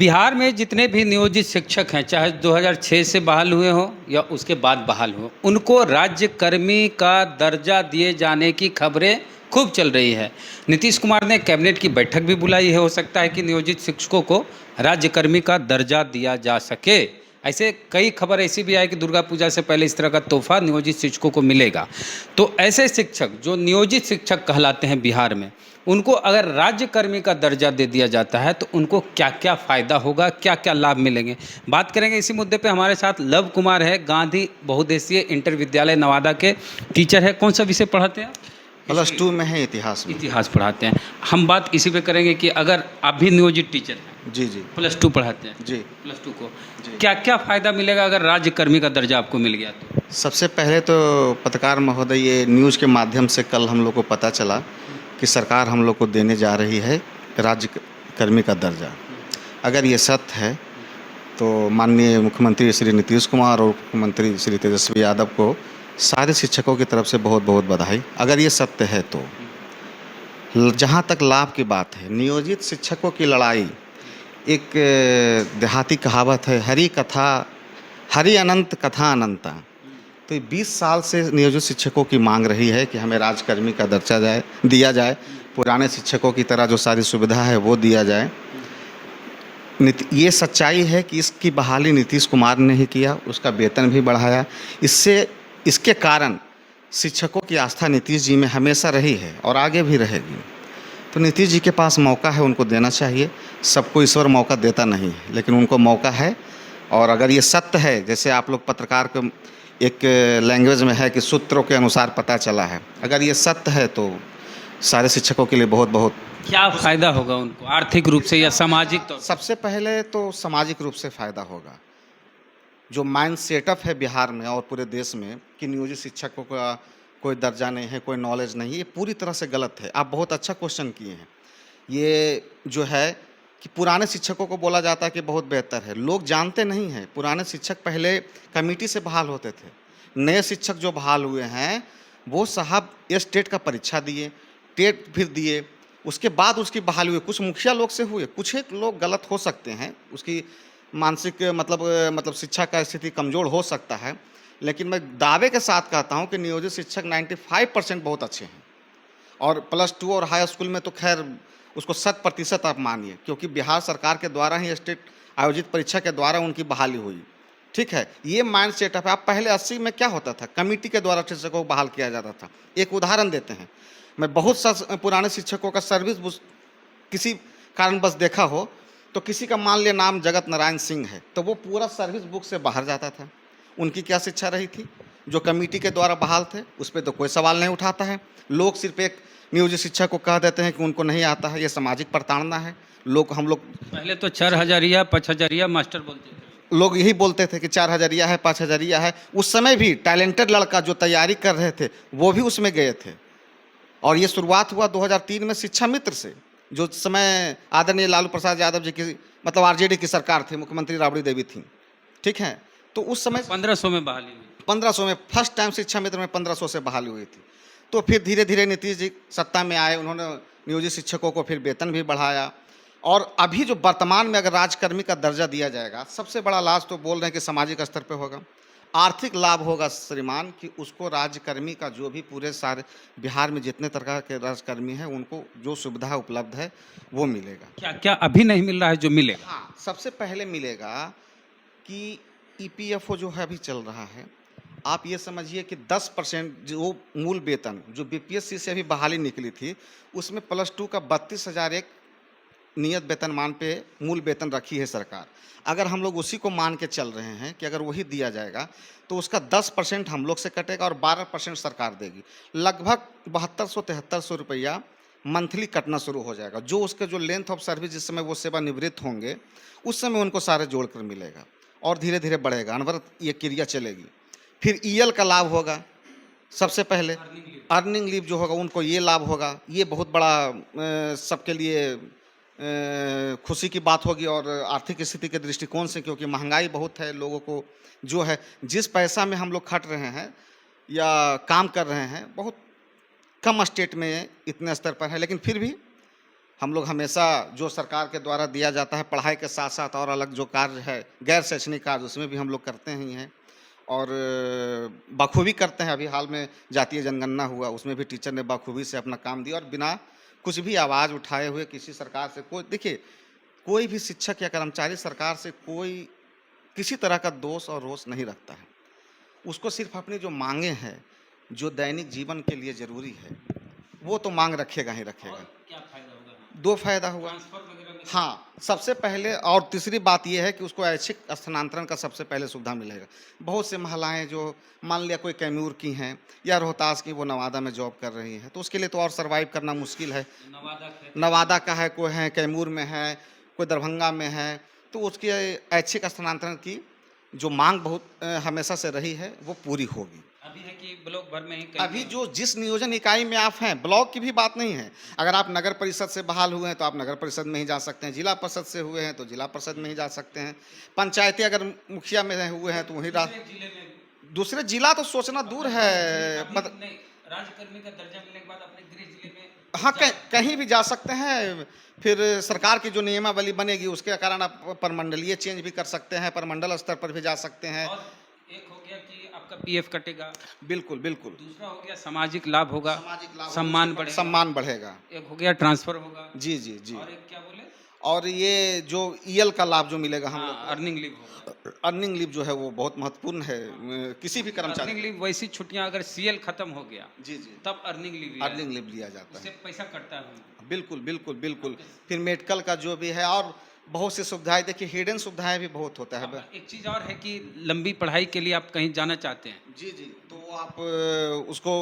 बिहार में जितने भी नियोजित शिक्षक हैं, चाहे 2006 से बहाल हुए हों या उसके बाद बहाल हुए, उनको राज्य कर्मी का दर्जा दिए जाने की खबरें खूब चल रही है। नीतीश कुमार ने कैबिनेट की बैठक भी बुलाई है। हो सकता है कि नियोजित शिक्षकों को राज्य कर्मी का दर्जा दिया जा सके। ऐसे कई खबर ऐसी भी आई कि दुर्गा पूजा से पहले इस तरह का तोहफा नियोजित शिक्षकों को मिलेगा। तो ऐसे शिक्षक जो नियोजित शिक्षक कहलाते हैं बिहार में, उनको अगर राज्य कर्मी का दर्जा दे दिया जाता है तो उनको क्या क्या फ़ायदा होगा, क्या क्या लाभ मिलेंगे, बात करेंगे इसी मुद्दे पे। हमारे साथ लव कुमार है, गांधी बहुउद्देशीय इंटर विद्यालय नवादा के टीचर है। कौन सा विषय पढ़ाते हैं? +2 में है, इतिहास में। इतिहास पढ़ाते हैं। हम बात इसी पे करेंगे कि अगर आप भी नियोजित टीचर हैं, जी जी +2 पढ़ाते हैं, जी +2 को जी। क्या क्या फ़ायदा मिलेगा अगर राज्य कर्मी का दर्जा आपको मिल गया तो? सबसे पहले तो पत्रकार महोदय, ये न्यूज़ के माध्यम से कल हम लोग को पता चला कि सरकार हम लोग को देने जा रही है राज्य कर्मी का दर्जा। अगर ये सत्य है तो माननीय मुख्यमंत्री श्री नीतीश कुमार और मुख्यमंत्री श्री तेजस्वी यादव को सारे शिक्षकों की तरफ से बहुत बहुत बधाई। अगर ये सत्य है तो जहाँ तक लाभ की बात है, नियोजित शिक्षकों की लड़ाई, एक देहाती कहावत है, हरि अनंत कथा अनंता। तो 20 साल से नियोजित शिक्षकों की मांग रही है कि हमें राजकर्मी का दर्जा दिया जाए, पुराने शिक्षकों की तरह जो सारी सुविधा है वो दिया जाए। ये सच्चाई है कि इसकी बहाली नीतीश कुमार ने ही किया, उसका वेतन भी बढ़ाया। इसके कारण शिक्षकों की आस्था नीतीश जी में हमेशा रही है और आगे भी रहेगी। तो नीतीश जी के पास मौका है, उनको देना चाहिए। सबको ईश्वर मौका देता नहीं है, लेकिन उनको मौका है। और अगर ये सत्य है, जैसे आप लोग पत्रकार के एक लैंग्वेज में है कि सूत्रों के अनुसार पता चला है, अगर ये सत्य है तो सारे शिक्षकों के लिए बहुत बहुत क्या फ़ायदा होगा उनको, आर्थिक रूप से या सामाजिक तौर? सबसे पहले तो सामाजिक रूप से फ़ायदा होगा। जो माइंड सेटअप है बिहार में और पूरे देश में कि नियोजित शिक्षकों का कोई दर्जा नहीं है, कोई नॉलेज नहीं है, ये पूरी तरह से गलत है। आप बहुत अच्छा क्वेश्चन किए हैं। ये जो है कि पुराने शिक्षकों को बोला जाता है कि बहुत बेहतर है, लोग जानते नहीं हैं। पुराने शिक्षक पहले कमेटी से बहाल होते थे। नए शिक्षक जो बहाल हुए हैं वो साहब टेट का परीक्षा दिए, टेट फिर दिए, उसके बाद उसकी बहाली हुई। कुछ मुखिया लोग से हुए, कुछ एक लोग गलत हो सकते हैं, उसकी मानसिक मतलब शिक्षा का स्थिति कमज़ोर हो सकता है, लेकिन मैं दावे के साथ कहता हूं कि नियोजित शिक्षक 95% बहुत अच्छे हैं। और +2 और हाई स्कूल में तो खैर उसको 100% आप मानिए, क्योंकि बिहार सरकार के द्वारा ही स्टेट आयोजित परीक्षा के द्वारा उनकी बहाली हुई। ठीक है, ये माइंड सेटअप है। आप पहले 80 में क्या होता था, कमेटी के द्वारा शिक्षकों को बहाल किया जाता था। एक उदाहरण देते हैं, मैं बहुत सा पुराने शिक्षकों का सर्विस किसी कारणवश देखा हो, तो किसी का मान लिया नाम जगत नारायण सिंह है, तो वो पूरा सर्विस बुक से बाहर जाता था। उनकी क्या शिक्षा रही थी? जो कमेटी के द्वारा बहाल थे उस पर तो कोई सवाल नहीं उठाता है। लोग सिर्फ एक नियोजित शिक्षक को कह देते हैं कि उनको नहीं आता है। ये सामाजिक प्रताड़ना है। हम लोग पहले तो 4,000 5,000 मास्टर बोलते थे। लोग यही बोलते थे कि 4,000 है, 5,000 है। उस समय भी टैलेंटेड लड़का जो तैयारी कर रहे थे वो भी उसमें गए थे। और ये शुरुआत हुआ 2003 में शिक्षा मित्र से, जो समय आदरणीय लालू प्रसाद यादव जी की मतलब आरजेडी की सरकार थी, मुख्यमंत्री राबड़ी देवी थी। ठीक है, तो उस समय 1500 में बहाली हुई। 1500 में फर्स्ट टाइम शिक्षा मित्र में 1500 से बहाली हुई थी। तो फिर धीरे धीरे नीतीश जी सत्ता में आए, उन्होंने नियोजित शिक्षकों को फिर वेतन भी बढ़ाया। और अभी जो वर्तमान में अगर राजकर्मी का दर्जा दिया जाएगा, सबसे बड़ा लाभ तो बोल रहे हैं कि सामाजिक स्तर पर होगा, आर्थिक लाभ होगा श्रीमान, कि उसको राज्यकर्मी का जो भी पूरे सारे बिहार में जितने तरह के राज्यकर्मी हैं उनको जो सुविधा उपलब्ध है वो मिलेगा। क्या क्या अभी नहीं मिल रहा है जो मिलेगा? हाँ, सबसे पहले मिलेगा कि ईपीएफओ जो है अभी चल रहा है, आप ये समझिए कि 10% जो मूल वेतन जो बीपीएससी से अभी बहाली निकली थी, उसमें +2 का 32,000 एक नियत वेतनमान पे मूल वेतन रखी है सरकार। अगर हम लोग उसी को मान के चल रहे हैं कि अगर वही दिया जाएगा तो उसका 10% हम लोग से कटेगा और 12% सरकार देगी। लगभग 7200-7300 रुपया मंथली कटना शुरू हो जाएगा। जो उसके जो लेंथ ऑफ सर्विस, जिस समय वो सेवानिवृत्त होंगे उस समय उनको सारे जोड़कर मिलेगा और धीरे धीरे बढ़ेगा, अनवरत ये क्रिया चलेगी। फिर ईएल का लाभ होगा। सबसे पहले अर्निंग लीव जो होगा उनको ये लाभ होगा। ये बहुत बड़ा सबके लिए खुशी की बात होगी और आर्थिक स्थिति के दृष्टिकोण से, क्योंकि महंगाई बहुत है। लोगों को जो है जिस पैसा में हम लोग खट रहे हैं या काम कर रहे हैं, बहुत कम स्टेट में इतने स्तर पर है, लेकिन फिर भी हम लोग हमेशा जो सरकार के द्वारा दिया जाता है पढ़ाई के साथ साथ और अलग जो कार्य है गैर शैक्षणिक कार्य उसमें भी हम लोग करते ही हैं और बखूबी करते हैं। अभी हाल में जातीय जनगणना हुआ, उसमें भी टीचर ने बखूबी से अपना काम दिया और बिना कुछ भी आवाज़ उठाए हुए किसी सरकार से कोई, देखिए कोई भी शिक्षक या कर्मचारी सरकार से कोई किसी तरह का दोष और रोष नहीं रखता है। उसको सिर्फ अपनी जो मांगे हैं जो दैनिक जीवन के लिए ज़रूरी है वो तो मांग रखेगा ही रखेगा। क्या फायदा होगा? दो फायदा हुआ, ट्रांसफर वगैरह में हाँ सबसे पहले, और तीसरी बात यह है कि उसको ऐच्छिक स्थानांतरण का सबसे पहले सुविधा मिलेगा। बहुत से महिलाएं जो मान लिया कोई कैमूर की हैं या रोहतास की, वो नवादा में जॉब कर रही हैं, तो उसके लिए तो और सर्वाइव करना मुश्किल है। नवादा का है, कोई है कैमूर में है, कोई दरभंगा में है, तो उसके ऐच्छिक स्थानांतरण की जो मांग बहुत हमेशा से रही है वो पूरी होगी। अभी है कि ब्लॉक भर में ही अभी जो जिस नियोजन इकाई में आप हैं, ब्लॉक की भी बात नहीं है, अगर आप नगर परिषद से बहाल हुए हैं तो आप नगर परिषद में ही जा सकते हैं, जिला परिषद से हुए हैं तो जिला परिषद में ही जा सकते हैं, पंचायती अगर मुखिया में हुए हैं तो वहीं जिले में दूसरे जिला तो सोचना दूर है। नहीं, राज्यकर्मी का दर्जा मिलने के बाद अपने गृह जिले में हाँ कहीं भी जा सकते हैं। फिर सरकार की जो नियमावली बनेगी उसके कारण आप परमंडलीय चेंज भी कर सकते हैं, परमंडल स्तर पर भी जा सकते हैं। और एक हो गया कि आपका पीएफ कटेगा, बिल्कुल बिल्कुल। दूसरा हो गया सामाजिक लाभ होगा, सामाजिक लाभ, सम्मान बढ़ेगा। एक हो गया ट्रांसफर होगा, जी जी जी। और एक क्या बोले, और ये जो ईएल का लाभ जो मिलेगा हम लोग, अर्निंग लीव होगा। अर्निंग लीव जो है वो बहुत महत्वपूर्ण है किसी भी कर्मचारी। अर्निंग लीव वैसी छुट्टियां अगर सीएल खत्म हो गया जी जी तब अर्निंग लीव लिया जाता उससे है। पैसा कटता है। बिल्कुल बिल्कुल बिल्कुल। फिर मेडिकल का जो भी है और बहुत सी सुविधाएं, देखिए हिडन सुविधाएं भी बहुत होता है। एक चीज और है कि लंबी पढ़ाई के लिए आप कहीं जाना चाहते हैं, जी जी, तो आप उसको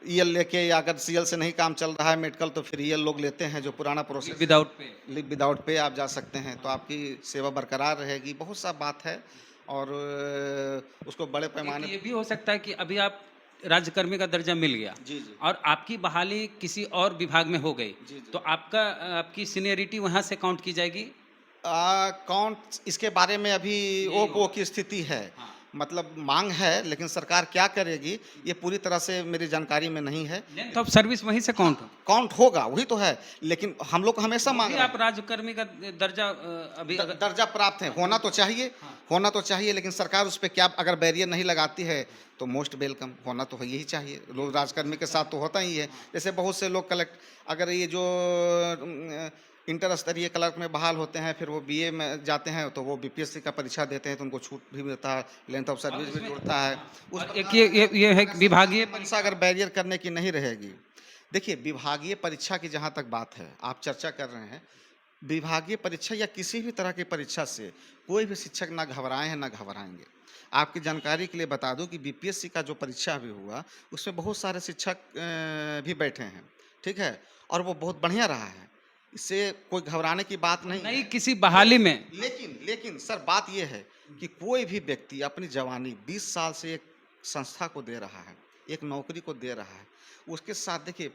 ईएल लेके, या अगर सीएल से नहीं काम चल रहा है मेडिकल तो फिर ईएल लोग लेते हैं, जो पुराना process without pay, live without pay आप जा सकते हैं, तो आपकी सेवा बरकरार रहेगी। बहुत सा बात है और उसको बड़े पैमाने। ये भी हो सकता है कि अभी आप राज्यकर्मी का दर्जा मिल गया जी जी और आपकी बहाली किसी और विभाग में हो गई, जी जी। तो आपकी सीनियरिटी वहां से काउंट की जाएगी। काउंट इसके बारे में अभी वो की स्थिति है। हाँ। मतलब मांग है, लेकिन सरकार क्या करेगी ये पूरी तरह से मेरी जानकारी में नहीं है। लेंथ ऑफ सर्विस वहीं से काउंट होगा, वही तो है, लेकिन हम लोग हमेशा मांग रहे हैं। आप राज्यकर्मी का दर्जा अभी दर्जा प्राप्त है, होना तो चाहिए। हाँ। होना तो चाहिए, लेकिन सरकार उस पर क्या अगर बैरियर नहीं लगाती है तो मोस्ट वेलकम, होना तो यही चाहिए। लोग राजकर्मी के साथ तो होता ही है। जैसे बहुत से लोग अगर ये जो इंटर स्तरीय क्लर्क में बहाल होते हैं, फिर वो बीए में जाते हैं तो वो बीपीएससी का परीक्षा देते हैं तो उनको छूट भी मिलता है, लेंथ ऑफ सर्विस भी जुड़ता है। एक ये है विभागीय परीक्षा अगर बैरियर करने की नहीं रहेगी। देखिए विभागीय परीक्षा की जहाँ तक बात है, आप चर्चा कर रहे हैं, विभागीय परीक्षा या किसी भी तरह की परीक्षा से कोई भी शिक्षक ना घबराए हैं ना घबराएंगे। आपकी जानकारी के लिए बता दूं कि बीपीएससी का जो परीक्षा भी हुआ उसमें बहुत सारे शिक्षक भी बैठे हैं, ठीक है, और वो बहुत बढ़िया रहा है। इससे कोई घबराने की बात नहीं किसी बहाली में। लेकिन सर बात यह है कि कोई भी व्यक्ति अपनी जवानी 20 साल से एक संस्था को दे रहा है, एक नौकरी को दे रहा है, उसके साथ देखिए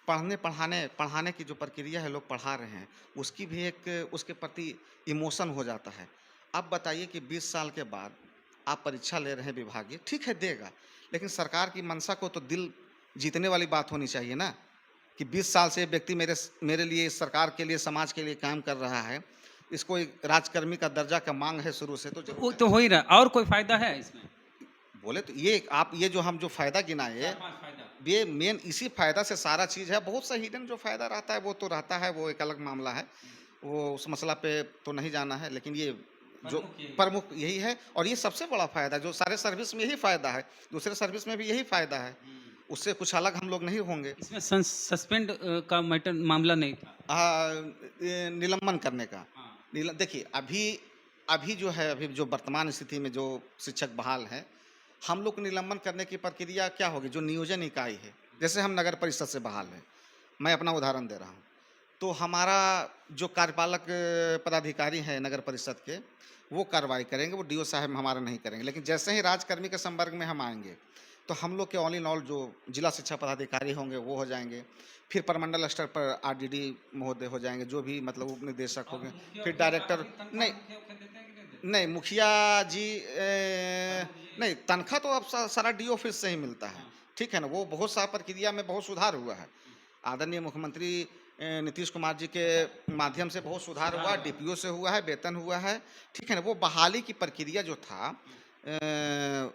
पढ़ाने की जो प्रक्रिया है, लोग पढ़ा रहे हैं, उसकी भी एक उसके प्रति इमोशन हो जाता है। अब बताइए कि 20 साल के बाद आप परीक्षा ले रहे हैं विभागीय, ठीक है देगा, लेकिन सरकार की मंशा को तो दिल जीतने वाली बात होनी चाहिए ना, कि 20 साल से व्यक्ति मेरे लिए, सरकार के लिए, समाज के लिए काम कर रहा है, इसको एक राजकर्मी का दर्जा का मांग है शुरू से, तो वो तो हो ही रहा। और कोई फायदा है इसमें? बोले तो ये जो हम जो फायदा गिनाए, ये मेन इसी फायदा से सारा चीज़ है। बहुत सा हिडन जो फायदा रहता है वो तो रहता है, वो एक अलग मामला है, वो उस मसला पे तो नहीं जाना है, लेकिन ये जो प्रमुख यही है। और ये सबसे बड़ा फायदा, जो सारे सर्विस में यही फायदा है, दूसरे सर्विस में भी यही फायदा है, उससे कुछ अलग हम लोग नहीं होंगे। इसमें सस्पेंड का मामला नहीं था, निलंबन करने का। देखिए अभी जो वर्तमान स्थिति में जो शिक्षक बहाल हैं, हम लोग को निलंबन करने की प्रक्रिया क्या होगी? जो नियोजन इकाई है, जैसे हम नगर परिषद से बहाल हैं, मैं अपना उदाहरण दे रहा हूँ, तो हमारा जो कार्यपालक पदाधिकारी हैं नगर परिषद के, वो कार्रवाई करेंगे, वो डीओ साहब हमारा नहीं करेंगे। लेकिन जैसे ही राजकर्मी के संपर्क में हम आएंगे तो हम लोग के ऑल इन ऑल जो जिला शिक्षा पदाधिकारी होंगे वो हो जाएंगे, फिर परमंडल स्तर पर आरडीडी महोदय हो जाएंगे, जो भी मतलब उप निदेशक होंगे, फिर डायरेक्टर। नहीं मुखिया जी नहीं, तनख्वाह तो अब सारा डी ऑफिस से ही मिलता है, ठीक है ना। वो बहुत सा प्रक्रिया में बहुत सुधार हुआ है। आदरणीय मुख्यमंत्री नीतीश कुमार जी के माध्यम से बहुत सुधार हुआ, डीपीओ से हुआ है, वेतन हुआ है, ठीक है ना। वो बहाली की प्रक्रिया जो था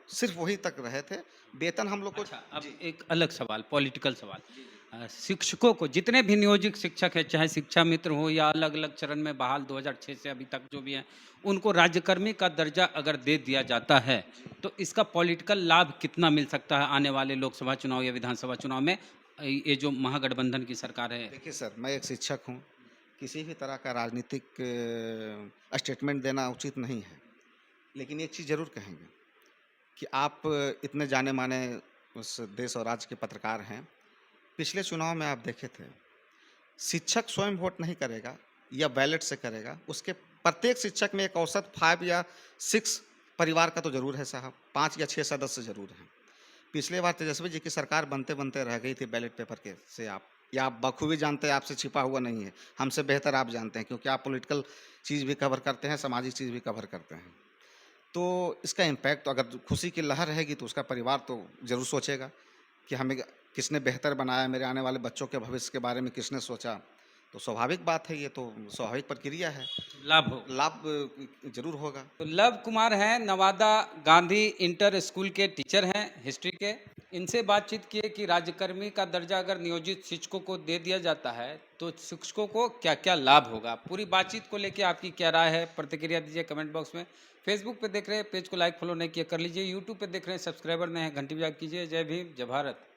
सिर्फ वही तक रहे थे, वेतन हम लोग को। अच्छा, अब एक अलग सवाल, पॉलिटिकल सवाल। शिक्षकों को, जितने भी नियोजित शिक्षक हैं, चाहे शिक्षा मित्र हो या अलग अलग चरण में बहाल 2006 से अभी तक जो भी हैं, उनको राज्यकर्मी का दर्जा अगर दे दिया जाता है तो इसका पॉलिटिकल लाभ कितना मिल सकता है आने वाले लोकसभा चुनाव या विधानसभा चुनाव में, ये जो महागठबंधन की सरकार है? देखिए सर, मैं एक शिक्षक हूँ, किसी भी तरह का राजनीतिक स्टेटमेंट देना उचित नहीं है, लेकिन एक चीज़ ज़रूर कहेंगे कि आप इतने जाने माने उस देश और राज्य के पत्रकार हैं। पिछले चुनाव में आप देखे थे, शिक्षक स्वयं वोट नहीं करेगा या बैलेट से करेगा, उसके प्रत्येक शिक्षक में एक औसत 5 या 6 परिवार का तो जरूर है साहब, 5 या 6 सदस्य जरूर हैं। पिछले बार तेजस्वी जी की सरकार बनते बनते रह गई थी बैलेट पेपर के से आप, या आप बखूबी जानते हैं, आपसे छिपा हुआ नहीं है, हमसे बेहतर आप जानते हैं, क्योंकि आप पॉलिटिकल चीज़ भी कवर करते हैं, सामाजिक चीज़ भी कवर करते हैं। तो इसका इम्पैक्ट तो, अगर खुशी की लहर रहेगी तो उसका परिवार तो ज़रूर सोचेगा कि हमें किसने बेहतर बनाया, मेरे आने वाले बच्चों के भविष्य के बारे में किसने सोचा। तो स्वाभाविक बात है, ये तो स्वाभाविक प्रक्रिया है, लाभ हो। लाभ जरूर होगा। तो लव कुमार हैं, नवादा गांधी इंटर स्कूल के टीचर हैं हिस्ट्री के। इनसे बातचीत किए कि राज्यकर्मी का दर्जा अगर नियोजित शिक्षकों को दे दिया जाता है तो शिक्षकों को क्या क्या लाभ होगा। पूरी बातचीत को लेकर आपकी क्या राय है, प्रतिक्रिया दीजिए कमेंट बॉक्स में। फेसबुक पे देख रहे हैं, पेज को लाइक फॉलो नहीं किया कर लीजिए। यूट्यूब पे देख रहे हैं, सब्सक्राइबर नहीं है, घंटी बजा कीजिए। जय भीम, जय भारत।